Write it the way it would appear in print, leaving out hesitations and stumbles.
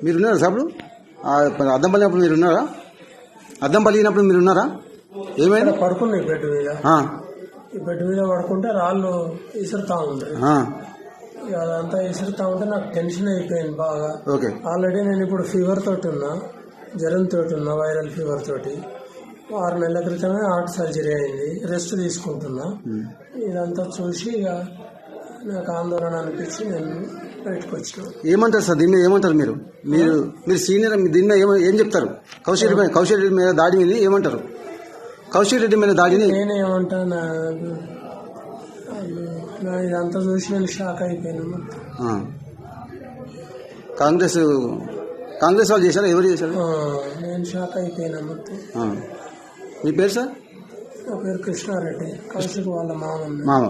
మీరున్నారా sir అప్పుడు అద్దం పలిగినప్పుడు మీరున్నారా? అద్దం పలిగినప్పుడు మీరున్నారా? ఏమైనా పడుకున్నాయి బెడ్ మీద. ఈ బెడ్ మీద పడుకుంటే రాళ్ళు విసురుతా ఉంటాయి. అదంతా విసురుతా ఉంటే నాకు టెన్షన్ అయిపోయింది బాగా. ఆల్రెడీ నేను ఇప్పుడు ఫీవర్ తోటి ఉన్నా, జ్వరం తోటి ఉన్నా, వైరల్ ఫీవర్ తోటి. 6 నెలల క్రితమే హార్ట్ సర్జరీ అయింది, రెస్ట్ తీసుకుంటున్నా. ఇదంతా చూసి ఇక నాకు ఆందోళన అనిపించి నేను బయటకు వచ్చిన. ఏమంటారు సార్ దీని మీద? ఏమంటారు మీరు? మీరు సీనియర్, దీని మీద ఏం చెప్తారు? కౌశల్ రెడ్డి మీద దాడి మీద ఏమంటారు? కౌశల్ రెడ్డి మీద దాడిని నేనేమంటా, ఇదంతా చూసి నేను షాక్ అయిపోయాను. కాంగ్రెస్ వాళ్ళు చేశారా? ఎవరు చేశారు? నేను షాక్ అయిపోయినా మొత్తం. మీ పేరు సార్? నా పేరు కృష్ణారెడ్డి, కౌశిక్ వాళ్ళ మామ.